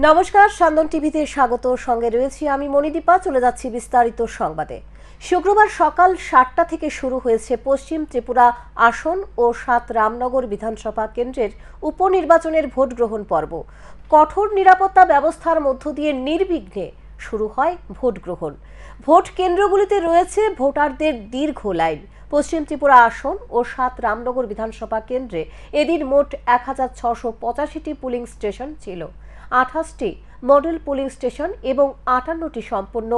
নমস্কার, সান্দন টিভিতে স্বাগত। সঙ্গে রয়েছি আমি মণিদীপা। চলে যাচ্ছি বিস্তারিত সংবাদে। শুক্রবার সকাল 7টা থেকে শুরু হয়েছে পশ্চিম ত্রিপুরা আসন ও 7 রামনগর বিধানসভা কেন্দ্রের উপনির্বাচনের ভোট গ্রহণ পর্ব। কঠোর নিরাপত্তা ব্যবস্থার মধ্য দিয়ে নির্বিঘ্নে শুরু হয় ভোট গ্রহণ। ভোট কেন্দ্রগুলিতে রয়েছে ভোটারদের দীর্ঘ লাইন। পশ্চিম ত্রিপুরা আসন ও 7 রামনগর বিধানসভা কেন্দ্রে এদিন মোট 1685টি পুলিং স্টেশন ছিল। 28টি মডেল পুলিং স্টেশন এবং 58টি সম্পূর্ণ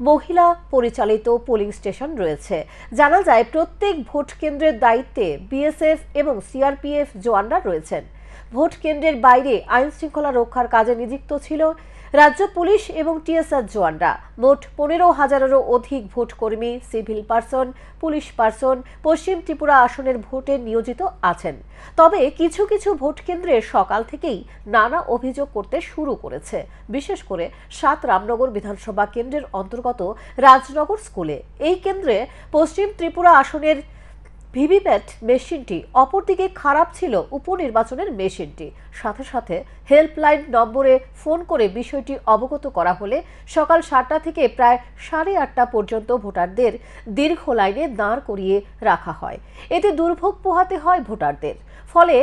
মহিলা পরিচালিত পুলিং স্টেশন রয়েছে। জানা যায় প্রত্যেক ভোট কেন্দ্রের দায়িত্বে বিএসএফ এবং সিআরপিএফ জওয়ানরা রয়েছেন। ভোট কেন্দ্রের বাইরে আইন শৃঙ্খলা রক্ষার কাজে নিযুক্ত ছিল রাজ্য পুলিশ এবং টিএসআর জওয়ানরা। মোট 15,000-এরও অধিক ভোটকর্মী, সিভিল পার্সন, পুলিশ পার্সন পশ্চিম ত্রিপুরা আসনের ভোটে নিয়োজিত আছেন। তবে কিছু কিছু ভোট কেন্দ্রে সকাল থেকেই নানা অভিযোগ করতে শুরু করেছে, বিশেষ করে 7 রামনগর বিধানসভা কেন্দ্রের অন্তর্গত রাজনগর স্কুলে। এই কেন্দ্রে পশ্চিম ত্রিপুরা আসনের ভিভিপ্যাট মেশিনটি, অপরদিকে খারাপ ছিল উপনির্বাচনের মেশিনটি। সাথে সাথে হেল্পলাইন নম্বরে ফোন করে বিষয়টি অবগত করা হলে সকাল 7টা থেকে প্রায় 8:30 পর্যন্ত ভোটারদের দীর্ঘ লাইনে দাঁড় করিয়ে রাখা হয়। এতে দুর্ভোগ পোহাতে হয় ভোটারদের। ফলে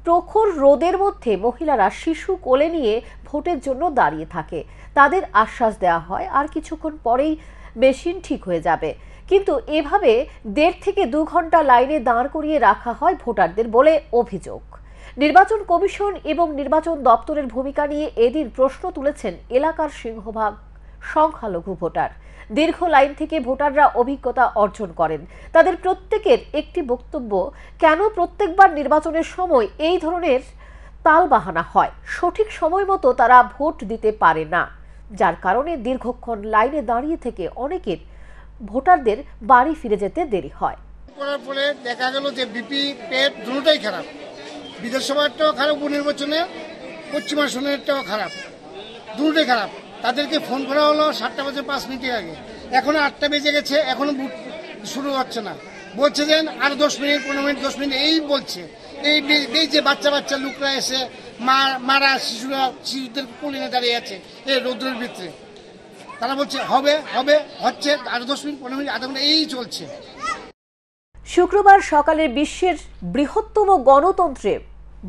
প্রখর রোদের মধ্যে মহিলারা শিশু কোলে নিয়ে ভোটের জন্য দাঁড়িয়ে থাকে। তাদের আশ্বাস দেওয়া হয় আর কিছুক্ষণ পরেই মেশিন ঠিক হয়ে যাবে। কিন্তু এভাবে 1.5 থেকে 2 ঘন্টা লাইনে দাঁড় করিয়ে রাখা হয় ভোটারদের বলে অভিযোগ। নির্বাচন কমিশন এবং নির্বাচন দপ্তরের ভূমিকা নিয়ে এদিন প্রশ্ন তুলেছেন এলাকার সিংহভাগ সংখ্যালঘু ভোটার। দীর্ঘ লাইন থেকে ভোটাররা অভিজ্ঞতা অর্জন করেন। তাদের প্রত্যেকের একটি বক্তব্য, কেন প্রত্যেকবার নির্বাচনের সময় এই ধরনের তালবাহানা হয়? সঠিক সময় মতো তারা ভোট দিতে পারে না, যার কারণে দীর্ঘক্ষণ লাইনে দাঁড়িয়ে থেকে অনেকের ভোটারদের বাড়ি ফিরে যেতে দেরি হয়। করার পরে দেখা গেল যে বিপি পেট দুটোটাই খারাপ। বিধানসভাটাও খারাপ, উপনির্বাচনে পশ্চিম আসনেরটাও খারাপ, দুটোটাই খারাপ। তাদেরকে ফোন করা হলো 7টা বাজে 5 মিনিট আগে, এখনো 8টা বেজে গেছে, এখনো বুট শুরু হচ্ছে না। বলছে যে আর 10 মিনিট 15 মিনিট 10 মিনিট এই বলছে। এই যে বাচ্চা লোকরা এসে মারা শিশুদের কোলে দাঁড়িয়ে আছে এই রৌদ্রের ভিতরে, তারা বলছে হবে হচ্ছে, আর 10 মিনিট 15 মিনিট আধা ঘন্টা এই চলছে। শুক্রবার সকালে বিশ্বের বৃহত্তম গণতন্ত্রের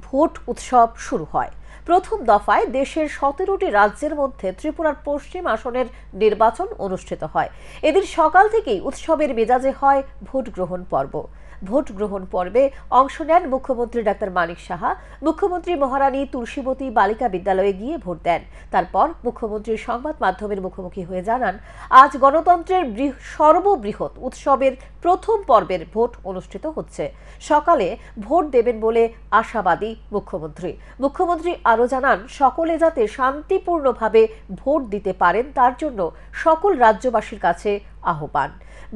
ভোট উৎসব শুরু হয়। প্রথম দফায় দেশের 17টি রাজ্যের মধ্যে ত্রিপুরার পশ্চিম আসনের নির্বাচন অনুষ্ঠিত হয়। এদিন সকাল থেকেই উৎসবের মেজাজে হয় ভোট গ্রহণ পর্ব। ভোট গ্রহণ পর্বে অংশ নেন মুখ্যমন্ত্রী ডাক্তার মানিক সাহা। মুখ্যমন্ত্রী মহারানী তুলসীবতী বালিকা বিদ্যালয়ে গিয়ে ভোট দেন। তারপর মুখ্যমন্ত্রী সংবাদ মাধ্যমের মুখোমুখি হয়ে জানান, আজ গণতন্ত্রের সর্ববৃহৎ উৎসবের প্রথম পর্বের ভোট অনুষ্ঠিত হচ্ছে। সকালে ভোট দেবেন বলে আশাবাদী মুখ্যমন্ত্রী আরও জানান, সকলে যাতে শান্তিপূর্ণভাবে ভোট দিতে পারেন তার জন্য সকল রাজ্যবাসীর কাছে আহ্বান।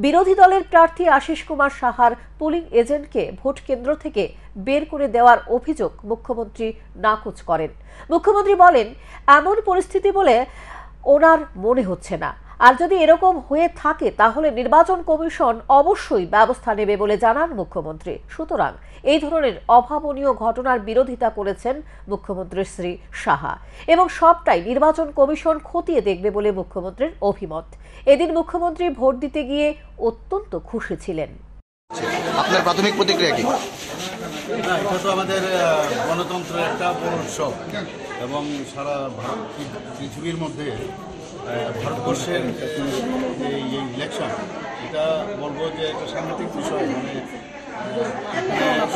বিরোধী দলের প্রার্থী আশিস কুমার সাহার পুলিং এজেন্টকে ভোট কেন্দ্র থেকে বের করে দেওয়ার অভিযোগ মুখ্যমন্ত্রী নাকচ করেন। মুখ্যমন্ত্রী বলেন, এমন পরিস্থিতি বলে ওনার মনে হচ্ছে না, আর যদি এরকম হয়ে থাকে তাহলে নির্বাচন কমিশন অবশ্যই ব্যবস্থা নেবে বলে জানান মুখ্যমন্ত্রী। সুতরাং এই ধরনের অভাবনীয় ঘটনার বিরোধিতা করেছেন মুখ্যমন্ত্রী শ্রী সাহা এবং সবটাই নির্বাচন কমিশন খতিয়ে দেখবে বলে মুখ্যমন্ত্রীর অভিমত। এদিন মুখ্যমন্ত্রী ভোট দিতে গিয়ে অত্যন্ত খুশি ছিলেন। আপনার প্রাথমিক প্রতিক্রিয়া কি? এটা তো আমাদের গণতন্ত্রের একটা বড় উৎসব এবং সারা পৃথিবীর মধ্যে ভারতবর্ষের এই ইলেকশন, এটা বলবো যে একটা সাংঘাতিক বিষয়। মানে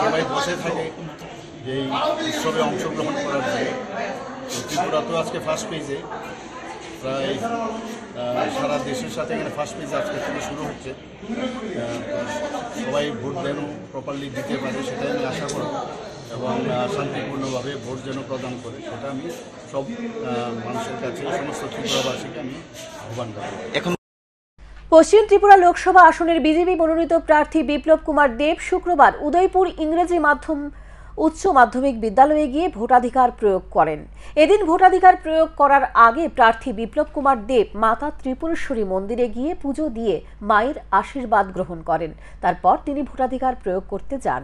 সবাই বসে থাকে এই উৎসবে অংশগ্রহণ করার জন্য। ত্রিপুরা তো আজকে ফার্স্ট পেজে, প্রায় সারা দেশের সাথে এখানে ফার্স্ট পেজ আজকে থেকে শুরু হচ্ছে। সবাই ভোট যেন প্রপারলি দিতে পারে সেটাই আমি আশা করব এবং শান্তিপূর্ণভাবে ভোট যেন প্রদান করে সেটা আমি সব মানুষের কাছে, সমস্ত ত্রিপুরাবাসীকে আমি আহ্বান করব। এখন পশ্চিম ত্রিপুরা লোকসভা আসনের বিজেপি মনোনীত প্রার্থী বিপ্লব কুমার দেব শুক্রবার উদয়পুর ইংরেজি মাধ্যম উচ্চ মাধ্যমিক বিদ্যালয়ে গিয়ে ভোটাধিকার প্রয়োগ করেন। এদিন ভোটাধিকার প্রয়োগ করার আগে প্রার্থী বিপ্লব কুমার দেব মাতা ত্রিপুরেশ্বরী মন্দিরে গিয়ে পুজো দিয়ে মায়ের আশীর্বাদ গ্রহণ করেন। তারপর তিনি ভোটাধিকার প্রয়োগ করতে যান।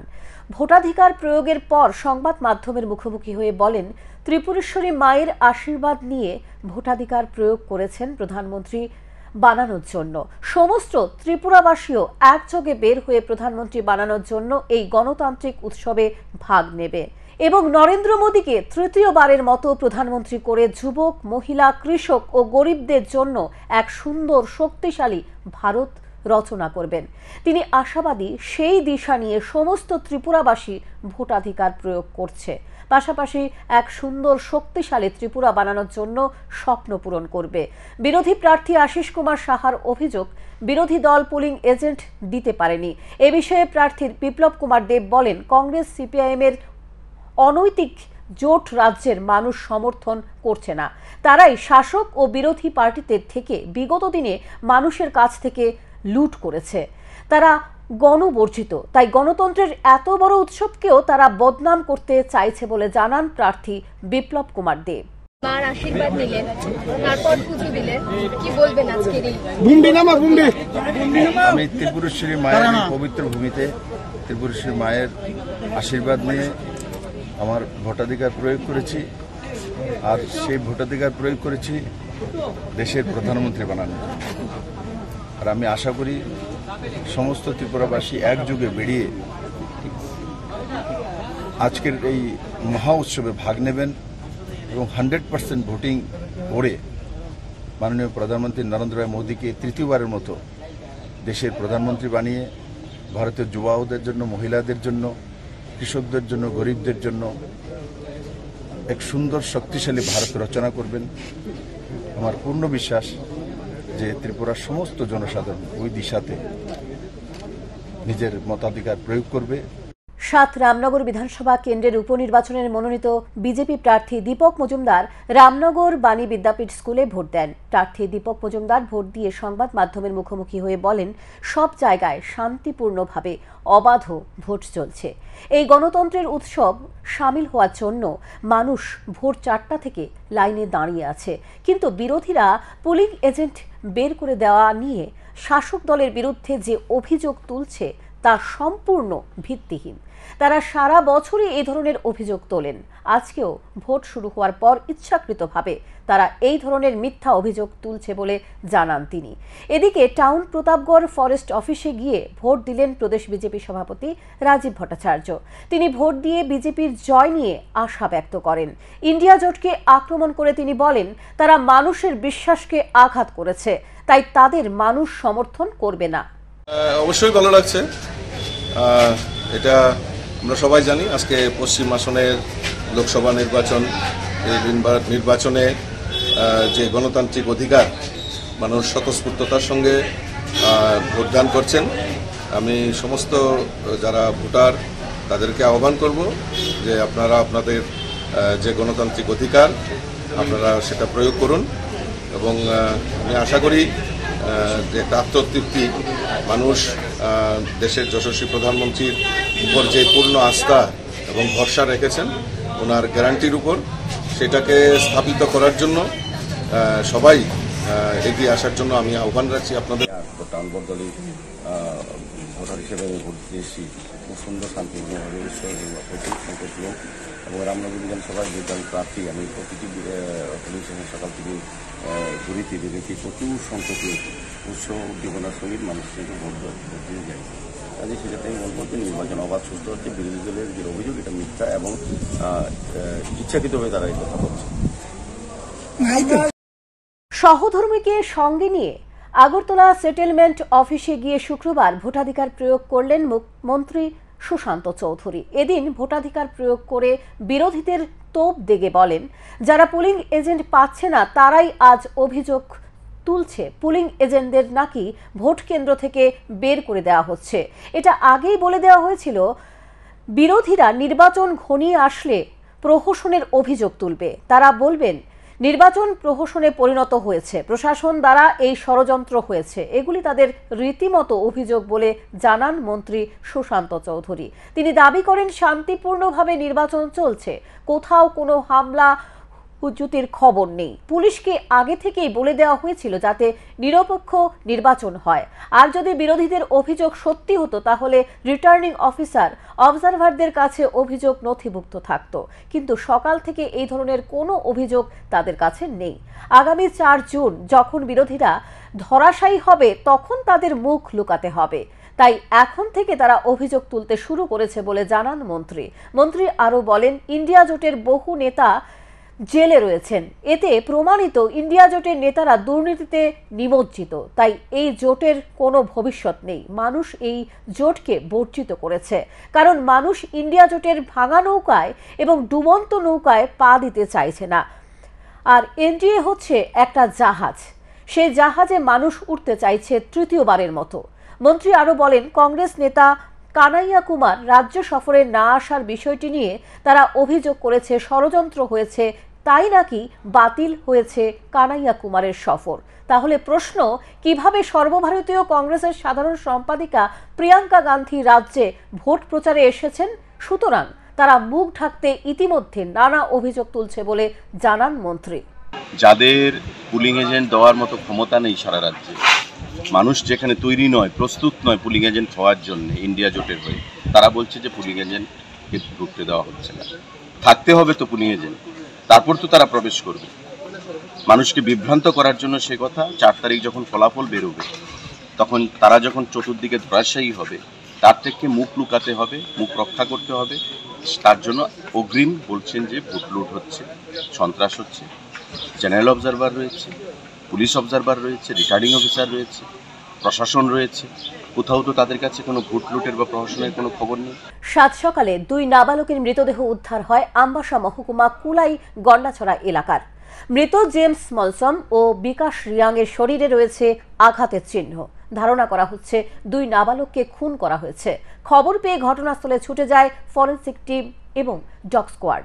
ভোটাধিকার প্রয়োগের পর সংবাদ মাধ্যমের মুখোমুখি হয়ে বলেন, ত্রিপুরেশ্বরী মায়ের আশীর্বাদ নিয়ে ভোটাধিকার প্রয়োগ করেছেন প্রধানমন্ত্রী বানানোর জন্য। সমস্ত ত্রিপুরাবাসীও একযোগে বের হয়ে প্রধানমন্ত্রী বানানোর জন্য এই গণতান্ত্রিক উৎসবে ভাগ নেবে এবং নরেন্দ্র মোদীকে তৃতীয়বারের মতো প্রধানমন্ত্রী করে যুবক, মহিলা, কৃষক ও গরিবদের জন্য এক সুন্দর শক্তিশালী ভারত রচনা করবেন। তিনি আশাবাদী সেই দিশা নিয়ে সমস্ত ত্রিপুরাবাসী ভোটাধিকার প্রয়োগ করছে, পাশাপাশি এক সুন্দর শক্তিশালী ত্রিপুরা বানানোর জন্য স্বপ্ন পূরণ করবে। বিরোধী প্রার্থী আশিস কুমার সাহার অভিযোগ, বিরোধী দল পোলিং এজেন্ট দিতে পারেনি। এ বিষয়ে প্রার্থী বিপ্লব কুমার দেব বলেন, কংগ্রেস সিপিআইএম এর অনৈতিক জোট রাজ্যের মানুষ সমর্থন করছে না। তারাই শাসক ও বিরোধী পার্টিদের থেকে বিগত দিনে মানুষের কাছ থেকে লুট করেছে। তারা গণবর্জিত, তাই গণতন্ত্রের এত বড় উৎসবকেও তারা বদনাম করতে চাইছে বলে জানান প্রার্থী বিপ্লব কুমার দেব। মার আশীর্বাদ নিলেন, তারপর পুজো দিলেন, কি বলবেন আজকের এই? আমি ত্রিপুরেশ্বরী মায়ের পবিত্র ভূমিতে ত্রিপুরেশ্বরী মায়ের আশীর্বাদ নিয়ে আমার ভোটাধিকার প্রয়োগ করেছি, আর সেই ভোটাধিকার প্রয়োগ করেছি দেশের প্রধানমন্ত্রী বানানোর জন্য। আর আমি আশা করি সমস্ত ত্রিপুরাবাসী একযোগে বেরিয়ে আজকের এই মহা উৎসবে ভাগ নেবেন এবং 100% ভোটিং করে মাননীয় প্রধানমন্ত্রী নরেন্দ্র মোদীকে তৃতীয়বারের মতো দেশের প্রধানমন্ত্রী বানিয়ে ভারতের যুবাদের জন্য, মহিলাদের জন্য, কৃষকদের জন্য, গরিবদের জন্য এক সুন্দর শক্তিশালী ভারত রচনা করবেন। আমার পূর্ণ বিশ্বাস যে ত্রিপুরার সমস্ত জনসাধারণ ওই দিশাতে নিজের মতাধিকার প্রয়োগ করবে। ৭ রামনগর বিধানসভা কেন্দ্রের উপনির্বাচনের মনোনীত বিজেপি প্রার্থী দীপক মজুমদার রামনগর বাণী বিদ্যাপীঠ স্কুলে ভোট দেন। প্রার্থী দীপক মজুমদার ভোট দিয়ে সংবাদ মাধ্যমের মুখোমুখি হয়ে বলেন, সব জায়গায় শান্তিপূর্ণভাবে অবাধ ভোট চলছে। এই গণতন্ত্রের উৎসব সামিল হওয়ার জন্য মানুষ ভোর 4টা থেকে লাইনে দাঁড়িয়ে আছে, কিন্তু বিরোধীরা পোলিং এজেন্ট বের করে দেওয়া নিয়ে শাসক দলের বিরুদ্ধে যে অভিযোগ তুলছে তা সম্পূর্ণ ভিত্তিহীন। তারা সারা বছরই এই ধরনের অভিযোগ তোলেন। আজকেও ভোট শুরু হওয়ার পর ইচ্ছাকৃতভাবে তারা এই ধরনের মিথ্যা অভিযোগ তুলছে বলে জানান তিনি। এদিকে টাউন প্রতাপগড় ফরেস্ট অফিসে গিয়ে ভোট দিলেন প্রদেশ বিজেপি সভাপতি রাজীব ভট্টাচার্য। তিনি ভোট দিয়ে বিজেপির জয় নিয়ে আশা ব্যক্ত করেন। ইন্ডিয়া জোটকে আক্রমণ করে তিনি বলেন, তারা মানুষের বিশ্বাসকে আঘাত করেছে, তাই তাদের মানুষ সমর্থন করবে না। অবশ্যই ভালো লাগছে। এটা আমরা সবাই জানি, আজকে পশ্চিম আসনের লোকসভা নির্বাচন, এই নির্বাচনে যে গণতান্ত্রিক অধিকার মানুষ স্বতঃস্ফূর্ততার সঙ্গে ভোটদান করছেন। আমি সমস্ত যারা ভোটার তাদেরকে আহ্বান করব যে আপনারা আপনাদের যে গণতান্ত্রিক অধিকার আপনারা সেটা প্রয়োগ করুন, এবং আমি আশা করি যে একটা আত্মতৃপ্তি মানুষ দেশের যশস্বী প্রধানমন্ত্রীর উপর যে পূর্ণ আস্থা এবং ভরসা রেখেছেন ওনার গ্যারান্টির উপর, সেটাকে স্থাপিত করার জন্য সবাই এগিয়ে আসার জন্য আমি আহ্বান রাখছি আপনাদের। টাউন বদলি ভোটার হিসেবে আমি ভোট দিয়েছি খুব সুন্দর শান্তিপূর্ণভাবে শান্তিপূর্ণ, এবং রামনগর বিধানসভার যেহেতু আমি প্রার্থী, আমি প্রতিটি পুলিং স্টেশন সকাল থেকে ঘুরিতে দেখেছি প্রচুর সংখ্যক উৎসব উদ্দীপনার সহিত মানুষ কিন্তু ভোট দিতে যায়। কাজে সেক্ষেত্রে আমি বলবো যে নির্বাচন অবাধ সুস্থ হচ্ছে। বিরোধী দলের যে অভিযোগ এটা মিথ্যা এবং ইচ্ছাকৃতভাবে তারা এই কথা বলছে। সহধর্মীকে সঙ্গে নিয়ে আগরতলা সেটেলমেন্ট অফিসে গিয়ে শুক্রবার ভোটাধিকার প্রয়োগ করলেন মন্ত্রী সুশান্ত চৌধুরী। এদিন ভোটাধিকার প্রয়োগ করে বিরোধীদের তোপ দেগে বলেন, যারা পোলিং এজেন্ট পাচ্ছে না তারাই আজ অভিযোগ তুলছে পুলিং এজেন্টদের নাকি ভোট কেন্দ্র থেকে বের করে দেওয়া হচ্ছে। এটা আগেই বলে দেওয়া হয়েছিল, বিরোধীরা নির্বাচন ঘনিয়ে আসলে প্রহসনের অভিযোগ তুলবে। তারা বলবেন নির্বাচন প্রহসনে পরিণত হয়েছে, প্রশাসন দ্বারা এই ষড়যন্ত্র হয়েছে, এগুলি তাদের রীতিমতো অভিযোগ বলে জানান মন্ত্রী সুশান্ত চৌধুরী। তিনি দাবি করেন শান্তিপূর্ণভাবে নির্বাচন চলছে, কোথাও কোনো হামলা হুজুতির খবর নেই। পুলিশকে আগে থেকেই বলে দেওয়া হয়েছিল যাতে নিরপেক্ষ নির্বাচন হয়, আর যদি বিরোধীদের অভিযোগ সত্যি হতো তাহলে রিটার্নিং অফিসার অবজারভারদের কাছে অভিযোগ নথিভুক্ত থাকতো, কিন্তু সকাল থেকে এই ধরনের কোনো অভিযোগ তাদের কাছে নেই। আগামী 4 জুন যখন বিরোধীরা ধরাশায়ী হবে তখন তাদের মুখ লুকাতে হবে, তাই এখন থেকে তারা অভিযোগ তুলতে শুরু করেছে বলে জানান মন্ত্রী আরও বলেন, ইন্ডিয়া জোটের বহু নেতা জেলে রয়েছেন, এতে প্রমাণিত ইন্ডিয়া জোটের নেতারা দুর্নীতিতে নিমজ্জিত, তাই এই জোটের কোনো ভবিষ্যৎ নেই। মানুষ এই জোটকে বর্জিত করেছে, কারণ মানুষ ইন্ডিয়া জোটের ভাঙা নৌকায় এবং ডুবন্ত নৌকায় পা দিতে চাইছে না। আর এনডিএ হচ্ছে একটা জাহাজ, সেই জাহাজে মানুষ উঠতে চাইছে তৃতীয়বারের মতো। মন্ত্রী আরও বলেন, কংগ্রেস নেতা কানাইয়া কুমার রাজ্য সফরে না আসার বিষয়টি নিয়ে তারা অভিযোগ করেছে ষড়যন্ত্র হয়েছে, তাই নাকি বাতিল হয়েছে কানাইয়া কুমারের সফর। তাহলে প্রশ্ন, কিভাবে সর্বভারতীয় কংগ্রেসের সাধারণ সম্পাদিকা প্রিয়াঙ্কা গান্ধী রাজ্যে ভোট প্রচারে এসেছেন? সুতরাং তারা মুখ ঢাকতে ইতিমধ্যে নানা অভিযোগ তুলছে বলে জানান মন্ত্রী। যাদের পুলিং এজেন্ট দেওয়ার মতো ক্ষমতা নেই সারা রাজ্যে, মানুষ যেখানে তৈরি নয়, প্রস্তুত নয় পুলিং এজেন্ট হওয়ার জন্য ইন্ডিয়া জোটের হয়ে, তারা বলছে যে পুলিং এজেন্টকে ঢুকতে দেওয়া হচ্ছে না। থাকতে হবে তো পুলিং এজেন্ট, তারপর তো তারা প্রবেশ করবে। মানুষকে বিভ্রান্ত করার জন্য সে কথা। 4 তারিখ যখন ফলাফল বেরোবে তখন তারা যখন চতুর্দিকে ধরাশায়ী হবে, তার থেকে মুখ লুকাতে হবে, মুখ রক্ষা করতে হবে। তার জন্য অগ্রিম বলছেন যে ভোট লুট হচ্ছে, সন্ত্রাস হচ্ছে, জেনারেল অবজারভার রয়েছে, পুলিশ অবজারভার রয়েছে, রিটার্নিং অফিসার রয়েছে, প্রশাসন রয়েছে, কোথাও তো তাদের কাছে কোনো ভোট লুটের বা প্রহসনের কোনো খবর নেই। সাত সকালে 2 নাবালকের মৃতদেহ উদ্ধার হয় আমবাসা মহকুমা কুলাই গন্ডাছড়া এলাকার। মৃত জেমস মলসম ও বিকাশ রিয়াংয়ের শরীরে রয়েছে আঘাতের চিহ্ন। ধারণা করা হচ্ছে 2 নাবালককে খুন করা হয়েছে। খবর পেয়ে ঘটনাস্থলে ছুটে যায় ফরেনসিক টিম এবং ডগ স্কোয়াড।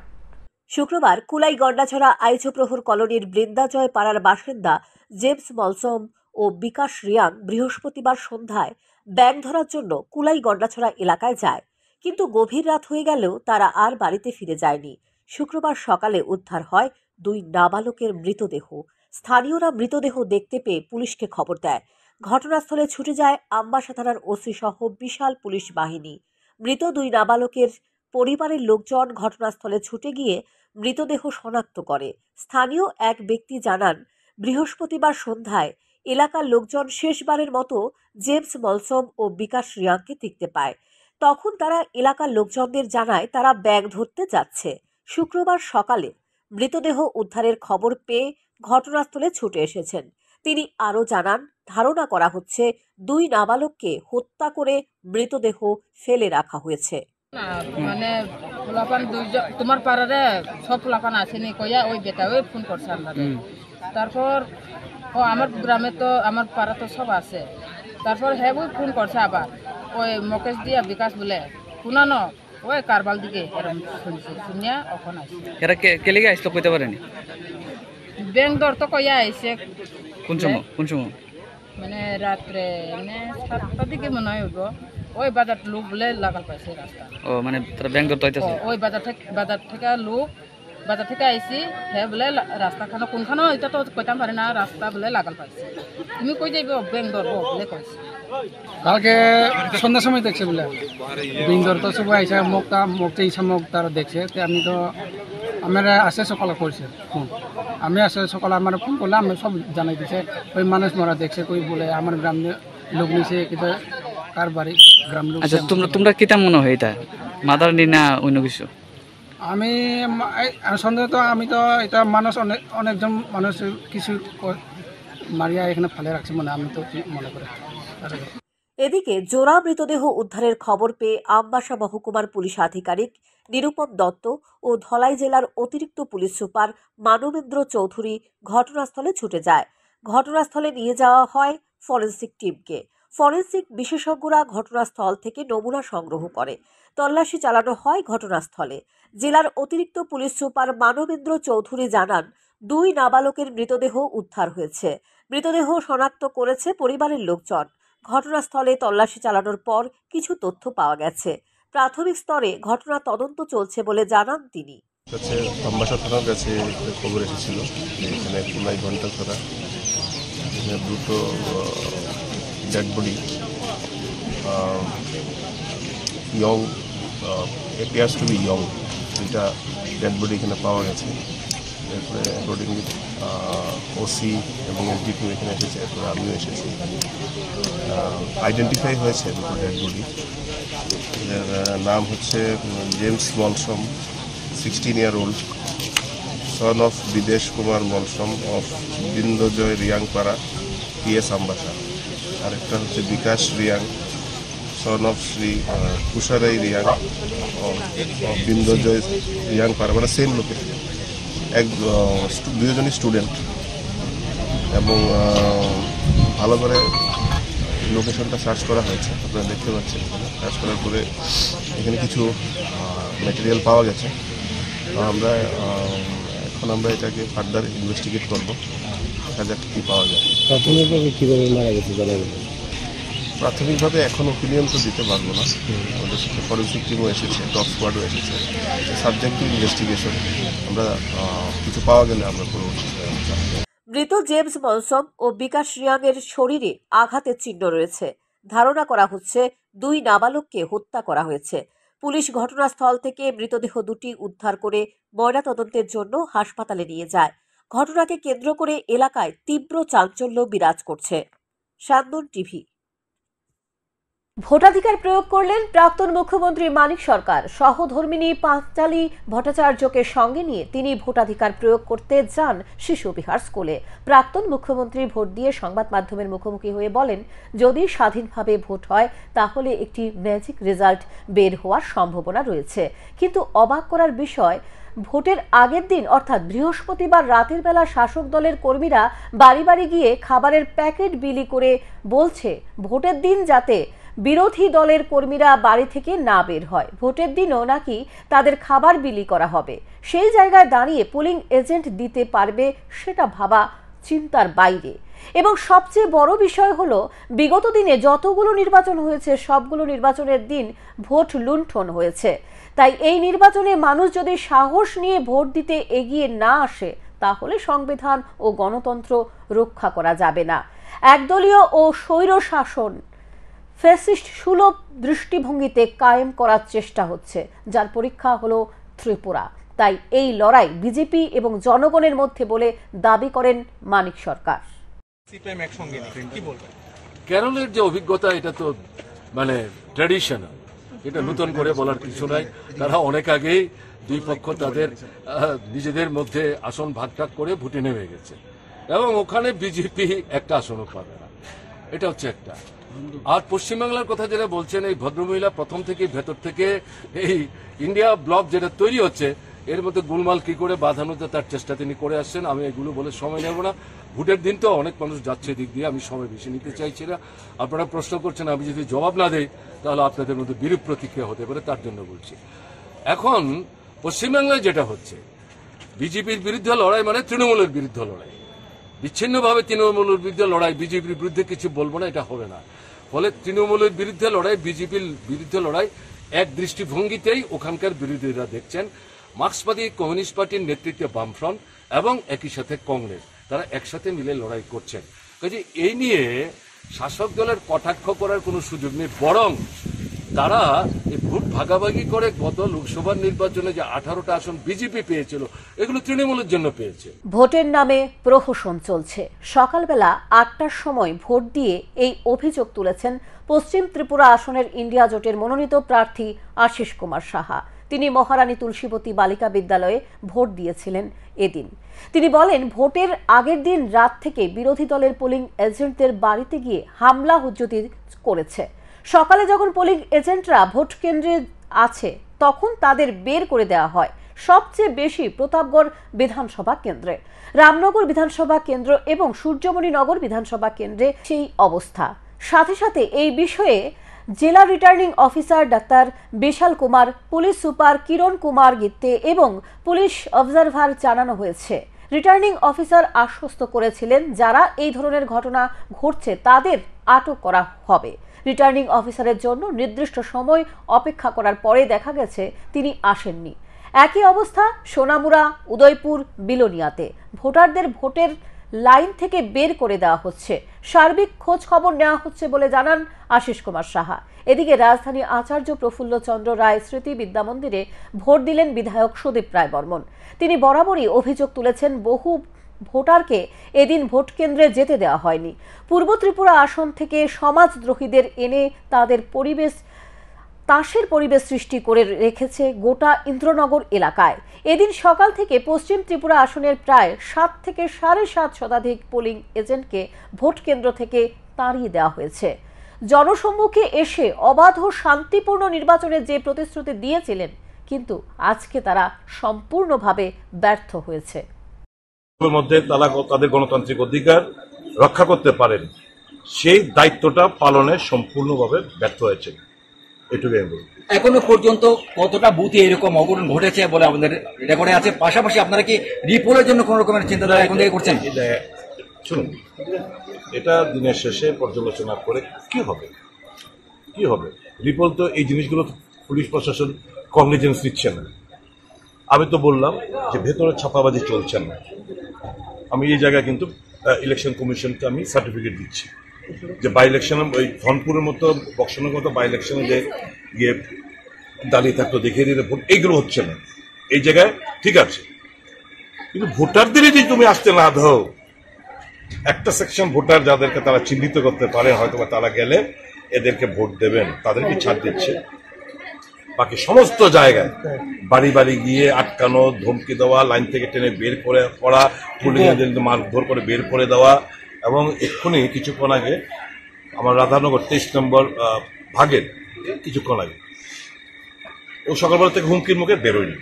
শুক্রবার কুলাই গন্ডাছড়া আইচপ্রহর কলোনির বৃন্দাজয় পাড়ার বাসিন্দা জেমস মলসম ও বিকাশ রিয়াং বৃহস্পতিবার সন্ধ্যায় ব্যাঙ ধরার জন্য কুলাই গন্ডাছড়া এলাকায় যায়, কিন্তু গভীর রাত হয়ে গেলেও তারা আর বাড়িতে ফিরে যায়নি। শুক্রবার সকালে উদ্ধার হয় 2 নাবালকের মৃতদেহ। স্থানীয়রা মৃতদেহ দেখতে পেয়ে পুলিশকে খবর দেয়। ঘটনাস্থলে ছুটে যায় আমবাসা থানার ওসি সহ বিশাল পুলিশ বাহিনী। মৃত 2 নাবালকের পরিবারের লোকজন ঘটনাস্থলে ছুটে গিয়ে মৃতদেহ শনাক্ত করে। স্থানীয় এক ব্যক্তি জানান, বৃহস্পতিবার সন্ধ্যায় এলাকার লোকজন শেষবারের মতো জেমস মলসম ও বিকাশ রিয়াংকে দেখতে পায়। তখন তারা এলাকার লোকজনদের জানায় তারা ব্যাঙ ধরতে যাচ্ছে। শুক্রবার সকালে মৃতদেহ উদ্ধারের খবর পেয়ে ঘটনাস্থলে ছুটে এসেছেন। তিনি আরও জানান, ধারণা করা হচ্ছে 2 নাবালককে হত্যা করে মৃতদেহ ফেলে রাখা হয়েছে। মানে পোলাপান 2জন তোমার পাড়ারে সব পোলাপান আসেনি কইয়া ওই বেটা ওই ফোন করছে আমাদের। তারপর আমার গ্রামে তো আমার পাড়া তো সব আছে। তারপর হ্যাঁ ওই ফোন করছে আবার ওই মুকেশ দিয়া বিকাশ বলে শুনানো ওই কারবাল দিকে এরকম শুনছি, শুনিয়া ওখান আসছে। এরা কে লেগে আসতো কইতে পারেনি? ব্যাংক দর তো কইয়া আইছে। কোন সময়? মানে রাত্রে মানে 7টার দিকে মনে হয় হইব। ওই বাজার লোক বলে লাগাল পাইছে রাস্তা। ও মানে তারা ব্যাংক ধরতে আইতাছে? ওই বাজার থেকে লোক বাজার থেকে আইছি, হ্যাঁ বলে রাস্তাখানো কোনখানো এটা তো কইতাম পারে না, রাস্তা বলে লাগাল পাইছে। তুমি কই যাইব ব্যাংক ধরবো বলে কইছে। কালকে সন্ধ্যার সময় দেখছে বলে ব্যাংক ধরতে সবাই আইসা মুখটা ইসা মুখ তারা দেখছে। আমি তো আমার আসে সকালে করছে ফোন, আমি আসে সকালে আমার ফোন করলে আমি সব জানাই দিছে। ওই মানুষ মরা দেখছে কই বলে আমার গ্রাম লোক নিছে কিন্তু কার বাড়ি গ্রাম লোক। আচ্ছা তোমরা কিতা মনে হয় এটা মাদার নি না অন্য কিছু? আমি সন্দেহ তো আমি তো এটা মানুষ অনেকজন মানুষ কিছু মারিয়া এখানে ফেলে রাখছে মনে, আমি তো মনে করি। এদিকে জোড়া মৃতদেহ উদ্ধারের খবর পেয়ে আমবাসা মহকুমার পুলিশ আধিকারিক নিরুপম দত্ত ও ধলাই জেলার অতিরিক্ত পুলিশ সুপার মানবেন্দ্র চৌধুরী ঘটনাস্থলে ছুটে যায়। ঘটনাস্থলে নিয়ে যাওয়া হয় ফরেনসিক টিমকে। ফরেনসিক বিশেষজ্ঞরা ঘটনাস্থল থেকে নমুনা সংগ্রহ করে। তল্লাশি চালানো হয় ঘটনাস্থলে। জেলার অতিরিক্ত পুলিশ সুপার মানবেন্দ্র চৌধুরী জানান, 2 নাবালকের মৃতদেহ উদ্ধার হয়েছে। মৃতদেহ শনাক্ত করেছে পরিবারের লোকজন। ঘটনাস্থলে তল্লাশি চালানোর পর কিছু তথ্য পাওয়া গেছে। প্রাথমিক স্তরে ঘটনা তদন্ত চলছে বলে জানান তিনি। কাছে আমবাসা থানার কাছে খবর এসেছিল যে এখানে প্রায় ঘন্টা ধরা এখানে দুটো dead body young appears to be young দুইটা ডেড বডি এখানে পাওয়া গেছে। এরপরে অ্যাকর্ডিংলি ওসি এবং এসডিপি এখানে এসেছে, এরপরে আমিও এসেছি। আইডেন্টিফাই হয়েছে দুটো ডেড বডি। এর নাম হচ্ছে James Molsom, 16-year-old, son of বিদেশ কুমার মলসম of বিন্দজয় রিয়াংপাড়া, PS আমবাসা। আরেকটা হচ্ছে বিকাশ Reang, son of Shri কুশারাই Reang of বিন্দজয় রিয়াংপাড়া, মানে সেম লোকেশন। দুজনই স্টুডেন্ট এবং ভালো করে লোকেশনটা সার্চ করা হয়েছে, আপনারা দেখতে পাচ্ছেন। সার্চ করার পরে এখানে কিছু ম্যাটেরিয়াল পাওয়া গেছে। আমরা এটাকে ফার্দার ইনভেস্টিগেট করবো, দেখা যাক কী পাওয়া যায়। প্রাথমিকভাবে কীভাবে মারা গেছে জানা গেল? প্রাথমিকভাবে এখন ওপিনিয়ন তো দিতে পারবো না। আমাদের সাথে ফরেন্সিক টিমও এসেছে, ডগ স্কোয়াডও এসেছে। সাবজেক্ট টু ইনভেস্টিগেশন, আমরা কিছু পাওয়া গেলে আমরা পরবর্তীতে। মৃত জেমস মলসম ও বিকাশ রিয়াংয়ের শরীরে আঘাতের চিহ্ন রয়েছে। ধারণা করা হচ্ছে 2 নাবালককে হত্যা করা হয়েছে। পুলিশ ঘটনাস্থল থেকে মৃতদেহ দুটি উদ্ধার করে ময়নাতদন্তের জন্য হাসপাতালে নিয়ে যায়। ঘটনাকে কেন্দ্র করে এলাকায় তীব্র চাঞ্চল্য বিরাজ করছে। সান্দন টিভি। ভোটাধিকার প্রয়োগ করলেন প্রাক্তন মুখ্যমন্ত্রী মানিক সরকার। সহধর্মিনী পাঁচালী ভট্টাচার্যকে সঙ্গে নিয়ে তিনি ভোটাধিকার প্রয়োগ করতে যান শিশু বিহার স্কুলে। প্রাক্তন মুখ্যমন্ত্রী ভোট দিয়ে সংবাদ মাধ্যমের মুখোমুখি হয়ে বলেন, যদি স্বাধীনভাবে ভোট হয় তাহলে একটি ম্যাজিক রেজাল্ট বের হওয়ার সম্ভাবনা রয়েছে। কিন্তু অবাক করার বিষয়, ভোটের আগের দিন অর্থাৎ বৃহস্পতিবার রাতের বেলা শাসক দলের কর্মীরা বাড়ি বাড়ি গিয়ে খাবারের প্যাকেট বিলি করে বলছে ভোটের দিন যাতে বিরোধী দলের কর্মীরা বাড়ি থেকে না বের হয়। ভোটের দিনও নাকি তাদের খাবার বিলি করা হবে। সেই জায়গায় দাঁড়িয়ে পোলিং এজেন্ট দিতে পারবে, সেটা ভাবা চিন্তার বাইরে। এবং সবচেয়ে বড় বিষয় হলো, বিগত দিনে যতগুলো নির্বাচন হয়েছে সবগুলো নির্বাচনের দিন ভোট লুণ্ঠন হয়েছে। তাই এই নির্বাচনে মানুষ যদি সাহস নিয়ে ভোট দিতে এগিয়ে না আসে তাহলে সংবিধান ও গণতন্ত্র রক্ষা করা যাবে না। একদলীয় ও স্বৈর শাসন ফ্যাসিস্ট সুলভ দৃষ্টিভঙ্গিতে কায়েম করার চেষ্টা হচ্ছে, যার পরীক্ষা হলো ত্রিপুরা। তাই এই লড়াই বিজেপি এবং জনগণের মধ্যে বলে দাবি করেন মানিক সরকার। কেরলের যে অভিজ্ঞতা, এটা তো মানে ট্র্যাডিশনাল, এটা নতুন করে বলার কিছু নাই। তারা অনেক আগেই দুই পক্ষ তাদের নিজেদের মধ্যে আসন ভাগ ভাগ করে ভোটে নেমে গেছে এবং ওখানে বিজেপি একটা আসনও পাবে না। এটা হচ্ছে একটা। আর পশ্চিমবাংলার কথা যেটা বলছেন, এই ভদ্রমহিলা প্রথম থেকে ভেতর থেকে এই ইন্ডিয়া ব্লক যেটা তৈরি হচ্ছে এর মধ্যে গোলমাল কি করে বাঁধানো যায় তার চেষ্টা তিনি করে আসছেন। আমি এগুলো বলে সময় নেব না। ভোটের দিন তো অনেক মানুষ যাচ্ছে দিক দিয়ে, আমি সময় বেশি নিতে চাইছি না। আপনারা প্রশ্ন করছেন, আমি যদি জবাব না দেই তাহলে আপনাদের মধ্যে বিরূপ প্রতিক্রিয়া হতে পারে, তার জন্য বলছি। এখন পশ্চিমবাংলায় যেটা হচ্ছে, বিজেপির বিরুদ্ধে লড়াই মানে তৃণমূলের বিরুদ্ধে লড়াই। বিচ্ছিন্নভাবে তৃণমূলের বিরুদ্ধে লড়াই, বিজেপির বিরুদ্ধে কিছু বলবো না, এটা হবে না। ফলে তৃণমূলের বিরুদ্ধে লড়াই, বিজেপির বিরুদ্ধে লড়াই এক দৃষ্টিভঙ্গিতেই ওখানকার বিরোধীরা দেখছেন। মার্ক্সবাদী কমিউনিস্ট পার্টির নেতৃত্বে বামফ্রন্ট এবং একই সাথে কংগ্রেস, তারা একসাথে মিলে লড়াই করছেন। কাজে এই নিয়ে শাসক দলের কটাক্ষ করার কোনো সুযোগ নেই, বরং তারা এই ভোট ভাগাভাগি করে গত লোকসভার নির্বাচনে যে 18টা আসন বিজেপি পেয়েছিল এগুলো তৃণমূলের জন্য পেয়েছে। ভোটের নামে প্রহসন চলছে। সকালবেলা 8টার সময় ভোট দিয়ে এই অভিযোগ তুলেছেন পশ্চিম ত্রিপুরা আসনের ইন্ডিয়া জোটের মনোনীত প্রার্থী আশিস কুমার সাহা। তিনি মহারানী তুলসীবতী বালিকা বিদ্যালয়ে ভোট দিয়েছিলেন এদিন। তিনি বলেন, ভোটের আগের দিন রাত থেকে বিরোধী দলের পোলিং এজেন্টদের বাড়িতে গিয়ে হামলা হুজ্জতি করেছে। সকালে যখন পোলিং এজেন্টরা ভোট কেন্দ্রে আছে তখন তাদের বের করে দেওয়া হয়। সবচেয়ে বেশি প্রতাপগড় বিধানসভা কেন্দ্রে, রামনগর বিধানসভা কেন্দ্র এবং সূর্যমণিনগর বিধানসভা কেন্দ্রে সেই অবস্থা। সাথে সাথে এই বিষয়ে জেলা রিটার্নিং অফিসার ডাক্তার বিশাল কুমার, পুলিশ সুপার কিরণ কুমার গিত্তে এবং পুলিশ অবজারভার জানানো হয়েছে। রিটার্নিং অফিসার আশ্বস্ত করেছিলেন যারা এই ধরনের ঘটনা ঘটছে তাদের আটক করা হবে। রিটার্নিং অফিসারের জন্য নির্দিষ্ট সময় অপেক্ষা করার পরে দেখা গেছে তিনি আসেননি। একই অবস্থা সোনামুড়া, উদয়পুর, বিলোনিয়াতে ভোটারদের ভোটের লাইন থেকে বের করে দেওয়া হচ্ছে। সার্বিক খোঁজ খবর নেওয়া হচ্ছে বলে জানান আশিস কুমার সাহা। এদিকে রাজধানী আচার্য প্রফুল্লচন্দ্র রায় স্মৃতি বিদ্যামন্দিরে ভোট দিলেন বিধায়ক সুদীপ রায় বর্মন। তিনি বরাবরই অভিযোগ তুলেছেন বহু ভোটারকে এদিন ভোট কেন্দ্রে যেতে দেওয়া হয়নি। পূর্ব ত্রিপুরা আসন থেকে সমাজদ্রোহীদের এনে তাদের তাসের পরিবেশ সৃষ্টি করে রেখেছে গোটা ইন্দ্রনগর এলাকায়। এদিন সকাল থেকে পশ্চিম ত্রিপুরা আসনের প্রায় 7 থেকে 7.5 শতাধিক পোলিং এজেন্টকে ভোট কেন্দ্র থেকে তাড়িয়ে দেওয়া হয়েছে। জনসম্মুখে এসে অবাধ ও শান্তিপূর্ণ নির্বাচনের যে প্রতিশ্রুতি দিয়েছিলেন, কিন্তু আজকে তারা সম্পূর্ণভাবে ব্যর্থ হয়েছে। মধ্যে তারা তাদের গণতান্ত্রিক অধিকার রক্ষা করতে পারেন, সেই দায়িত্বটা পালনে সম্পূর্ণভাবে ব্যর্থ হয়েছে। এটুকুই আমি বলবো। এখনো পর্যন্ত কতটা বুথে এরকম অবরোধ ঘটেছে বলে আমাদের রেকর্ডে আছে? পাশাপাশি আপনারা কি রিপোর্টের জন্য কোন রকমের চিন্তাধারা এখন থেকে করছেন? শুনুন, এটা দিনের শেষে পর্যালোচনা করে কি হবে রিপোর্ট তো এই জিনিসগুলো পুলিশ প্রশাসন কগনিজেন্স নিচ্ছে না। আমি তো বললাম যে ভেতরে ছাপাবাজি চলছে না। আমি এই জায়গায় কিন্তু ইলেকশন কমিশনকে আমি সার্টিফিকেট দিচ্ছি যে বাই ইলেকশনে ওই ধনপুরের মতো বক্সনের মতো বাই ইলেকশনে যে গিয়ে দাঁড়িয়ে থাকতো দেখিয়ে দিলে ভোট, এইগুলো হচ্ছে না। এই জায়গায় ঠিক আছে, কিন্তু ভোটারদেরই যে তুমি আসতে না দাও, একটা সেকশন ভোটার যাদেরকে তারা চিহ্নিত করতে পারে, হয়তো তারা গেলে এদেরকে ভোট দেবেন, তাদেরকে ছাড় দিচ্ছে। বাকি সমস্ত জায়গায় বাড়ি বাড়ি গিয়ে আটকানো, ধমকি দেওয়া, লাইন থেকে টেনে বের করে করা, পুলিশদের মারধর করে বের করে দেওয়া। এবং এক্ষুনি কিছুক্ষণ আগে আমার রাধানগর 23 নম্বর ভাগের কিছুক্ষণ আগে ও সকালবেলা থেকে হুমকির মুখে বেরোয়নি।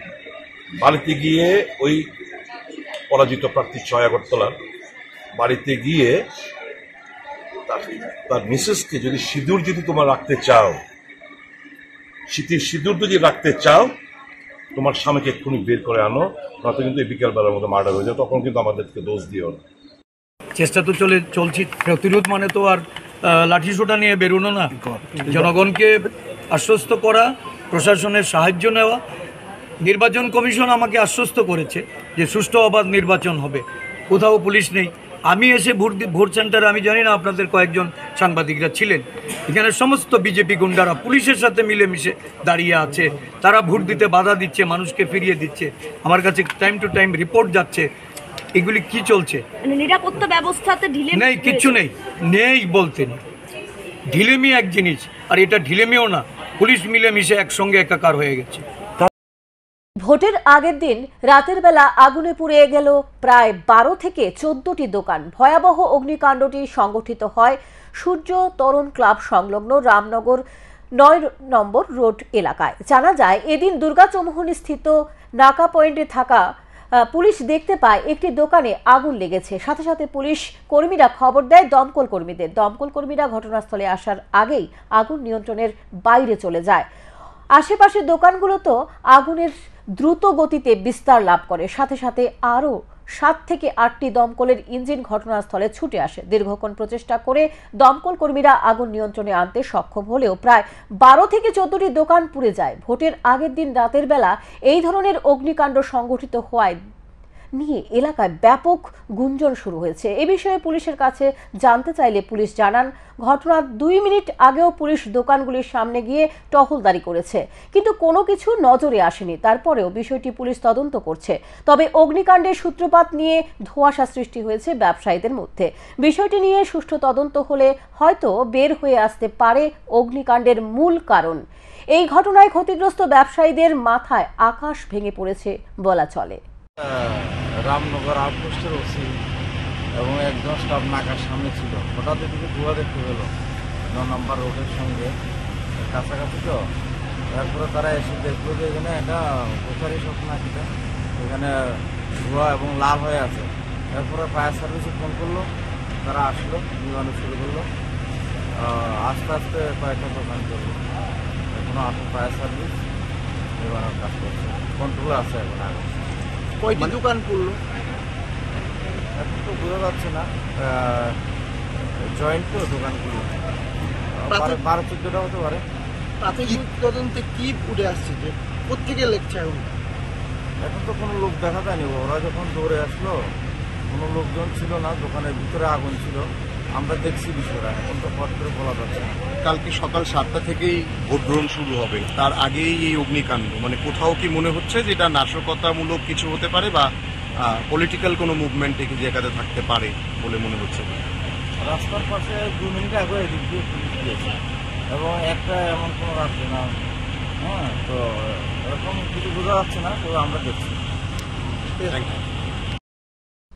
বাড়িতে গিয়ে ওই পরাজিত প্রার্থী 6 আগরতলার বাড়িতে গিয়ে তার মিসেসকে যদি সিঁদুর যদি তোমার রাখতে চাও, শীতের সিঁদুর যদি রাখতে চাও, তোমার স্বামীকে এক্ষুনি বের করে আনো, নয়তো কিন্তু এই বিকেলবেলার মতো মার্ডার হয়ে যাও। তখন কিন্তু আমাদেরকে দোষ দিও না। চেষ্টা তো চলছে। প্রতিরোধ মানে তো আর লাঠিসোঁটা নিয়ে বেরোনো না। জনগণকে আশ্বস্ত করা, প্রশাসনের সাহায্য নেওয়া। নির্বাচন কমিশন আমাকে আশ্বস্ত করেছে যে সুষ্ঠু অবাধ নির্বাচন হবে, কোথাও পুলিশ নেই। আমি এসে ভোট সেন্টারে, আমি জানি না আপনাদের কয়েকজন সাংবাদিকরা ছিলেন, এখানে সমস্ত বিজেপি গুন্ডারা পুলিশের সাথে মিলেমিশে দাঁড়িয়ে আছে। তারা ভোট দিতে বাধা দিচ্ছে, মানুষকে ফিরিয়ে দিচ্ছে। আমার কাছে টাইম টু টাইম রিপোর্ট যাচ্ছে। এগুলি কি চলছে? নিরাপত্তা ব্যবস্থাতে ঢিলে নেই, কিচ্ছু নেই বলতে নেই। ঢিলেমি এক জিনিস, আর এটা ঢিলেমিও না, পুলিশ মিলেমিশে একসঙ্গে একাকার হয়ে গেছে। ভোটের আগের দিন রাতের বেলা আগুনে পুড়ে গেল প্রায় 12 থেকে 14টি দোকান। ভয়াবহ অগ্নিকাণ্ডটি সংঘটিত হয় সূর্য তরুণ ক্লাব সংলগ্ন রামনগর 9 নম্বর রোড এলাকায়। জানা যায় এদিন দুর্গাচৌমুহনী স্থিত নাকা পয়েন্টে থাকা পুলিশ দেখতে পায় একটি দোকানে আগুন লেগেছে। সাথে সাথে পুলিশ কর্মীরা খবর দেয় দমকল কর্মীদের। দমকল কর্মীরা ঘটনাস্থলে আসার আগেই আগুন নিয়ন্ত্রণের বাইরে চলে যায়। আশেপাশের দোকানগুলো তো আগুনের দ্রুত গতিতে বিস্তার লাভ করে। সাথে সাথে আরও 7 থেকে 8টি দমকলের ইঞ্জিন ঘটনাস্থলে ছুটে আসে। দীর্ঘক্ষণ প্রচেষ্টা করে দমকল কর্মীরা আগুন নিয়ন্ত্রণে আনতে সক্ষম হলেও প্রায় 12 থেকে 14টি দোকান পুড়ে যায়। ভোটের আগের দিন রাতের বেলা এই ধরনের অগ্নিকাণ্ড সংঘটিত হওয়ায় নিয়ে এলাকায় ব্যাপক গুঞ্জন শুরু হয়েছে। এ বিষয়ে পুলিশের কাছে জানতে চাইলে পুলিশ জানান, ঘটনার 2 মিনিট আগেও পুলিশ দোকানগুলির সামনে গিয়ে টহলদারি করেছে, কিন্তু কোনো কিছু নজরে আসেনি। তারপরেও বিষয়টি পুলিশ তদন্ত করছে। তবে অগ্নিকাণ্ডের সূত্রপাত নিয়ে ধোঁয়াশা সৃষ্টি হয়েছে ব্যবসায়ীদের মধ্যে। বিষয়টি নিয়ে সুষ্ঠু তদন্ত হলে হয়তো বের হয়ে আসতে পারে অগ্নিকাণ্ডের মূল কারণ। এই ঘটনায় ক্ষতিগ্রস্ত ব্যবসায়ীদের মাথায় আকাশ ভেঙে পড়েছে বলা চলে। রামনগর আউটপোস্টের ওসি এবং একজন স্টাফ নাকার সামনে ছিল। হঠাৎ এদিকে ধোঁয়া দেখতে পেলো 9 নম্বর রোডের সঙ্গে কাছাকাছি। তো তারপরে তারা এসে দেখলো যে এখানে একটা গোছারি সব নাকিটা এখানে ধোঁয়া এবং লাল হয়ে আছে। তারপরে ফায়ার সার্ভিসে ফোন করলো, তারা আসলো, নিবানো শুরু করলো। আস্তে আস্তে কয়েকটা দোকান করলো। এখনো আসলে ফায়ার সার্ভিস নিবানোর কাজ করছে, কন্ট্রোলে আছে এখন। আগে কয়টি দোকান করলো? বোঝা যাচ্ছে না, জয়েন্ট তো দোকানগুলো 12-14টা হতে পারে। প্রাথমিক তদন্তে কি উঠে আসছে যে কোথেকে লেগছে এখন? এখন তো কোনো লোক দেখা যায়নি, ওরা যখন দৌড়ে আসলো কোনো লোকজন ছিল না, দোকানের ভিতরে আগুন ছিল, আমরা দেখছি বিষয়টা, এখন তো পথ করে বলা যাচ্ছে না। কালকে সকাল 7টা থেকেই ভোট গ্রহণ শুরু হবে, তার আগেই এই অগ্নিকাণ্ড, মানে কোথাও কি মনে হচ্ছে যে এটা নাশকতামূলক কিছু হতে পারে বা পলিটিক্যাল কোনো মুভমেন্ট এই জায়গাতে থাকতে পারে বলে মনে হচ্ছে? রাস্তার পাশে 2 মিনিট আগে এদিক দিয়ে পুলিশ দিয়েছে এবং একটা এমন কোনো রাস্তা না, হ্যাঁ, তো এরকম কিছু বোঝা যাচ্ছে না, তো আমরা দেখছি।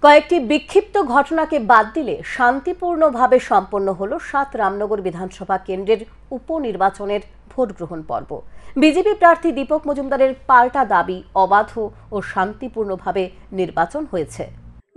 কয়েকটি বিক্ষিপ্ত ঘটনাকে বাদ দিলে শান্তিপূর্ণভাবে সম্পন্ন হলো 7 রামনগর বিধানসভা কেন্দ্রের উপনির্বাচনের ভোট গ্রহণ পর্ব। বিজেপি প্রার্থী দীপক মজুমদারের পাল্টা দাবি, অবাধ ও শান্তিপূর্ণভাবে নির্বাচন হয়েছে।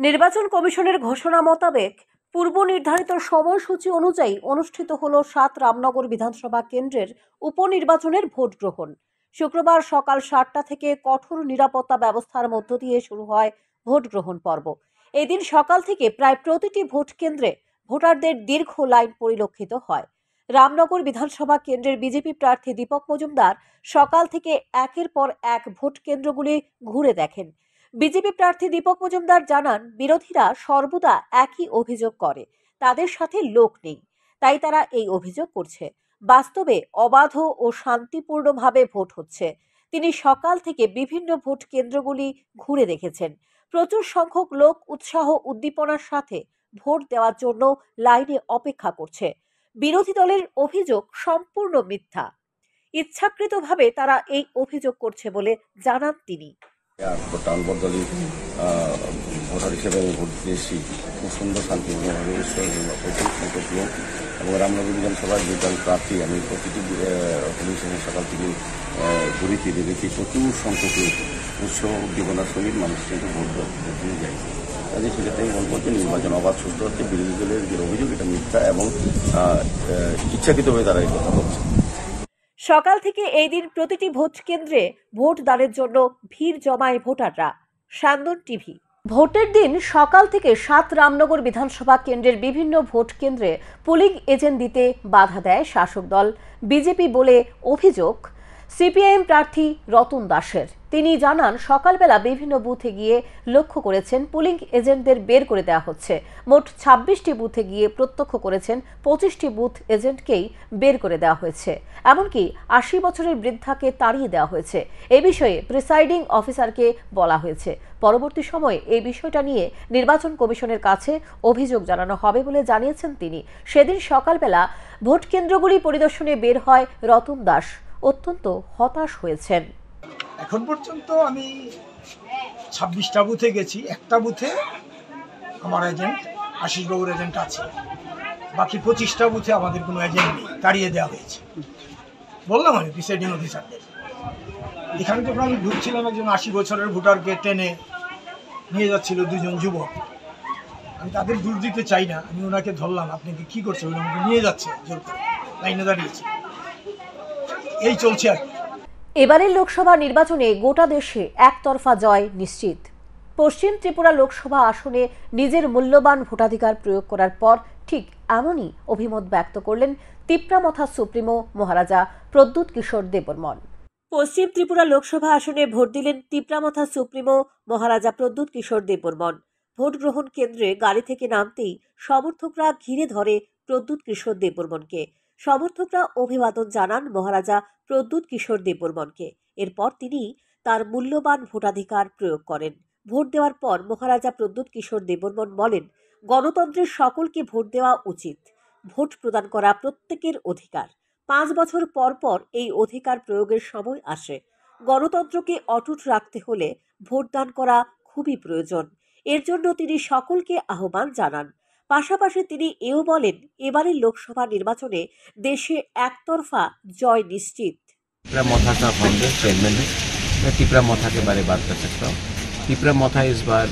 নির্বাচন কমিশনের ঘোষণা মোতাবেক পূর্ব নির্ধারিত সময়সূচি অনুযায়ী অনুষ্ঠিত হল 7 রামনগর বিধানসভা কেন্দ্রের উপনির্বাচনের ভোট গ্রহণ। শুক্রবার সকাল 7টা থেকে কঠোর নিরাপত্তা ব্যবস্থার মধ্য দিয়ে শুরু হয় ভোট গ্রহণ পর্ব। এদিন সকাল থেকে প্রায় প্রতিটি ভোট কেন্দ্রে ভোটারদের দীর্ঘ লাইন পরিলক্ষিত হয়। রামনগর বিধানসভা কেন্দ্রের বিজেপি প্রার্থী দীপক মজুমদার সকাল থেকে একের পর এক ভোট কেন্দ্রগুলি ঘুরে দেখেন। বিজেপি প্রার্থী দীপক মজুমদার জানান, বিরোধীরা সর্বদা একই অভিযোগ করে, তাদের সাথে লোক নেই, তাই তারা এই অভিযোগ করছে। বাস্তবে অবাধ ও শান্তিপূর্ণভাবে ভোট হচ্ছে। তিনি সকাল থেকে বিভিন্ন ভোট কেন্দ্রগুলি ঘুরে দেখেছেন। প্রচুর সংখ্যক লোক উৎসাহ উদ্দীপনার সাথে ভোট দেওয়ার জন্য লাইনে অপেক্ষা করছে। বিরোধী দলের অভিযোগ সম্পূর্ণ মিথ্যা। ইচ্ছাকৃতভাবে তারা এই অভিযোগ করছে বলে জানান তিনি। টাউন বদলি ভোটার হিসেবে আমি ভোট দিয়েছি, খুব সুন্দর শান্তিপূর্ণভাবে এবং রামনগর বিধানসভার দুজন প্রার্থী আমি প্রতিটি কমিশনের সকাল থেকে ঘুরিতে দেখেছি প্রচুর সংখ্যক উৎসব উদ্দীপনার সহিত মানুষ কিন্তু ভোট দিয়ে যায়। কাজে সেক্ষেত্রে মনে করছে নির্বাচন অবাধ সুস্থ হচ্ছে। বিরোধী দলের যে অভিযোগ এটা মিথ্যা এবং ইচ্ছাকৃতভাবে তারা এই কথা বলছে। সকাল থেকে এই দিন প্রতিটি ভোট কেন্দ্রে ভোটদানের জন্য ভিড় জমায় ভোটাররা। সান্দন টিভি। ভোটের দিন সকাল থেকে 7 রামনগর বিধানসভা কেন্দ্রের বিভিন্ন ভোট কেন্দ্রে পুলিং এজেন্ট দিতে বাধা দেয় শাসক দল বিজেপি বলে অভিযোগ সিপিআইএম প্রার্থী রতন দাসের। তিনি জানান, সকালবেলা বিভিন্ন বুথে গিয়ে লক্ষ্য করেছেন পুলিং এজেন্টদের বের করে দেওয়া হচ্ছে। মোট 26টি বুথে গিয়ে প্রত্যক্ষ করেছেন 25টি বুথ এজেন্টকেই বের করে দেওয়া হয়েছে। এমনকি 80 বছরের বৃদ্ধাকে তাড়িয়ে দেওয়া হয়েছে। এ বিষয়ে প্রিসাইডিং অফিসারকে বলা হয়েছে। পরবর্তী সময়ে এই বিষয়টা নিয়ে নির্বাচন কমিশনের কাছে অভিযোগ জানানো হবে বলে জানিয়েছেন তিনি। সেদিন সকালবেলা ভোট কেন্দ্রগুলি পরিদর্শনে বের হয় রতন দাস। অত্যন্ত হতাশ হয়েছেন। এখন পর্যন্ত আমি 26টা বুথে গেছি, একটা বুথে আমার এজেন্ট আশিস বাবুর এজেন্ট আছে, বাকি 25টা বুথে আমাদের কোনো এজেন্ট নেই, তাড়িয়ে দেওয়া হয়েছে। বললাম আমি প্রিসাইডিং অফিসারদের, এখানে যখন আমি ঢুকছিলাম একজন 80 বছরের ভোটারকে টেনে নিয়ে যাচ্ছিল 2জন যুবক। আমি তাদের দূর দিতে চাই না, আমি ওনাকে ধরলাম, আপনি কি করছেন? ওরা আমাকে নিয়ে যাচ্ছে জোর করে, লাইনে দাঁড়িয়েছে, এই চলছে আর কি। এবারের লোকসভা নির্বাচনে গোটা দেশে একতরফা জয় নিশ্চিত। পশ্চিম ত্রিপুরা লোকসভা আসনে নিজের মূল্যবান ভোটাধিকার প্রয়োগ করার পর ঠিক এমনই অভিমত ব্যক্ত করলেন তিপ্রামথা সুপ্রিমো মহারাজা প্রদ্যুৎ কিশোর দেববর্মন। পশ্চিম ত্রিপুরা লোকসভা আসনে ভোট দিলেন তিপ্রামথা সুপ্রিমো মহারাজা প্রদ্যুৎ কিশোর দেববর্মন। ভোট গ্রহণ কেন্দ্রে গাড়ি থেকে নামতেই সমর্থকরা ঘিরে ধরে প্রদ্যুৎ কিশোর দেববর্মনকে। সমর্থকরা অভিবাদন জানান মহারাজা প্রদ্যুৎ কিশোর দেববর্মনকে। এরপর তিনি তার মূল্যবান ভোটাধিকার প্রয়োগ করেন। ভোট দেওয়ার পর মহারাজা প্রদ্যুৎ কিশোর দেববর্মন বলেন, গণতন্ত্রের সকলকে ভোট দেওয়া উচিত। ভোট প্রদান করা প্রত্যেকের অধিকার। 5 বছর পর পর এই অধিকার প্রয়োগের সময় আসে। গণতন্ত্রকে অটুট রাখতে হলে ভোটদান করা খুবই প্রয়োজন। এর জন্য তিনি সকলকে আহ্বান জানান। পাশাপাশি তিনি এও বলেন, এবারের লোকসভা নির্বাচনে देशे एकतरफा जय निश्चित। तिपरा मोथा का फाउंडर चेयरमैन है, मैं तिपरा मोथा के बारे में बात कर सकता हूँ। तिपरा मोथा इस बार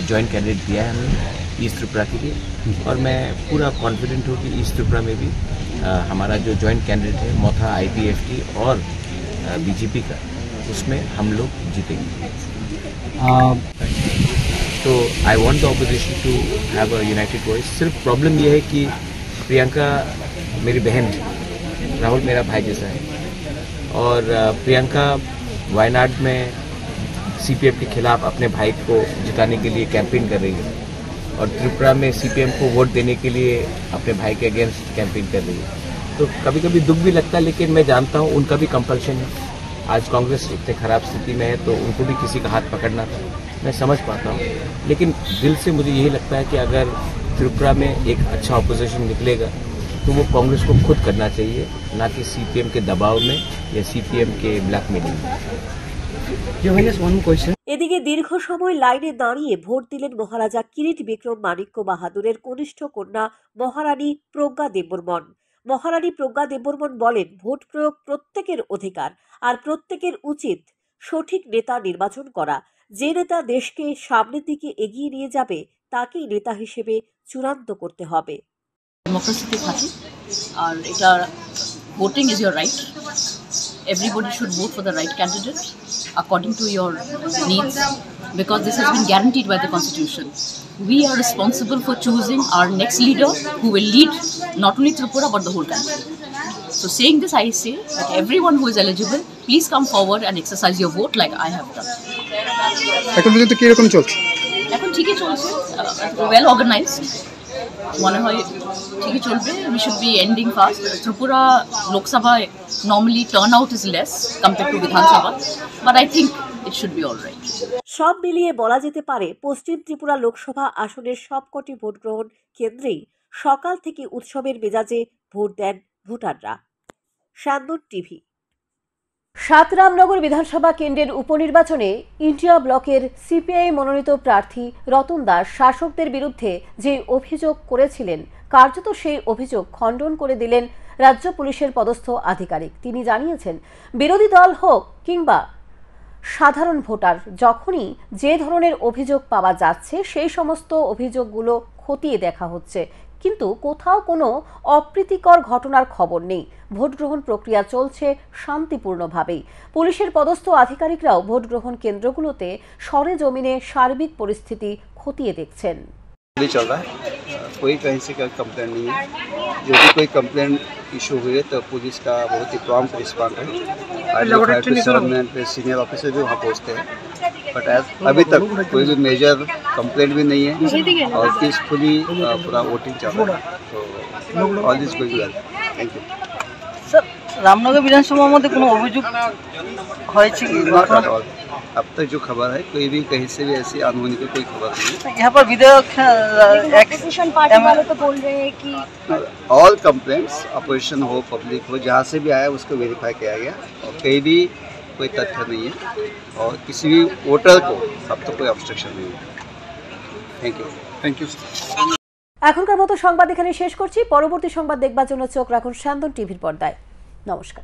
जॉइंट कैंडिडेट दिया है हमने ईस्ट त्रिपुरा के लिए, और मैं पूरा कॉन्फिडेंट हूँ कि ईस्ट त्रिपुरा में भी हमारा जो जॉइंट कैंडिडेट है मोथा IPFT और BJP का, उसमें हम लोग जीतेंगे। तो I want the opposition to have a united voice. सिर्फ प्रॉब्लम यह है कि प्रियंका मेरी बहन है, राहुल मेरा भाई जैसा है, और प्रियंका वायनाड में सीपीएम के खिलाफ अपने भाई को जिताने के लिए कैंपेन कर रही है, और त्रिपुरा में सीपीएम को वोट देने के लिए अपने भाई के अगेंस्ट कैंपेन कर रही है। तो कभी कभी दुख भी लगता है, लेकिन मैं जानता हूँ उनका भी कंपल्शन है। आज कांग्रेस इतने खराब स्थिति में है तो उनको भी किसी का हाथ पकड़ना था, मैं समझ पाता हूँ। लेकिन दिल से मुझे यही लगता है कि अगर त्रिपुरा में एक अच्छा ऑपोजिशन निकलेगा तो वो कांग्रेस को खुद करना चाहिए, ना कि सीपीएम के दबाव में या सीपीएम के ब्लैकमेलिंग में। এদিকে দীর্ঘ সময় লাইনে দাঁড়িয়ে ভোট দিলেন মহারাজা কিরিট বিক্রম মাণিক্য বাহাদুরের কনিষ্ঠ কন্যা মহারানী প্রজ্ঞা দেববর্মন। মহারানী প্রজ্ঞা দেববর্মন বলেন, ভোট প্রয়োগ প্রত্যেকের অধিকার, আর প্রত্যেকের উচিত সঠিক নেতা নির্বাচন করা। যে নেতা দেশকে সামনের দিকে এগিয়ে নিয়ে যাবে তাকেই নেতা হিসেবে চূড়ান্ত করতে হবে। ডেমোক্রেসিতে থাকি, আর এটা voting is your right. Everybody should vote for the right candidate according to your needs, because this has been guaranteed by the Constitution. We are responsible for choosing our next leader who will lead not only Tripura but the whole country. So saying this, I say that everyone who is eligible, please come forward and exercise your vote like I have done. এখন পর্যন্ত কি রকম চলছে? এখন ঠিকই চলছে, well organized. মনে হয় ঠিকই চলবে। We should be ending fast. Tripura Lok Sabha normally turnout is less compared to Vidhan Sabha, but I think it should be all right. সব মিলিয়ে বলা যেতে পারে পশ্চিম ত্রিপুরা লোকসভা আসনের সবকটি ভোট গ্রহণ কেন্দ্রেই সকাল থেকে উৎসবের মেজাজে ভোট দেন ভোটাররা। শান্তন টিভি। ৭ রামনগর বিধানসভা কেন্দ্রের উপনির্বাচনে ইন্ডিয়া ব্লকের সিপিআই মনোনীত প্রার্থী রতন দাস শাসকদের বিরুদ্ধে যে অভিযোগ করেছিলেন, কার্যত সেই অভিযোগ খণ্ডন করে দিলেন রাজ্য পুলিশের পদস্থ আধিকারিক। তিনি জানিয়েছেন, বিরোধী দল হোক কিংবা সাধারণ ভোটার, যখনই যে ধরনের অভিযোগ পাওয়া যাচ্ছে সেই সমস্ত অভিযোগগুলো খতিয়ে দেখা হচ্ছে, কিন্তু কোথাও কোনো অপ্রীতিকর ঘটনার খবর নেই। ভোট গ্রহণ প্রক্রিয়া চলছে শান্তিপূর্ণভাবেই। পুলিশের পদস্থ আধিকারিকরাও ভোট গ্রহণ কেন্দ্রগুলোতে সরেজমিনে সার্বিক পরিস্থিতি খতিয়ে দেখছেন। चल रहा है, कोई कहीं से कोई कंप्लेंट नहीं है। जो भी कोई कंप्लेंट इशू हुई है तो पुलिस का बहुत ही प्रॉम्प्ट रिस्पॉन्ड है। सीनियर ऑफिसर भी वहाँ पहुँचते हैं, बट अभी तक कोई भी मेजर कंप्लेंट भी नहीं है और पीसफुली पूरा वोटिंग चल रहा है। तो all this going well. Thank you sir. Ramnagar विधानसभा में কোনো অভিযোগ হয়েছে কি? अब तक जो खबर है कोई भी कहीं से भी ऐसी अनहोनी की कोई खबर नहीं है। यहाँ पर विधायक अपोजिशन पार्टी वाले तो बोल रहे हैं कि ऑल कंप्लेंट्स अपोजिशन हो पब्लिक हो जहाँ से भी आया उसको वेरीफाई किया गया और कहीं भी कोई तथ्य नहीं है और किसी भी वोटर को अब तक कोई ऑब्स्ट्रक्शन नहीं है। Thank you. এখনকার মতো সংবাদ এখানে শেষ করছি। পরবর্তী সংবাদ দেখবার জন্য চোখ রাখুন শান্তন টিভির পর্দায়। নমস্কার।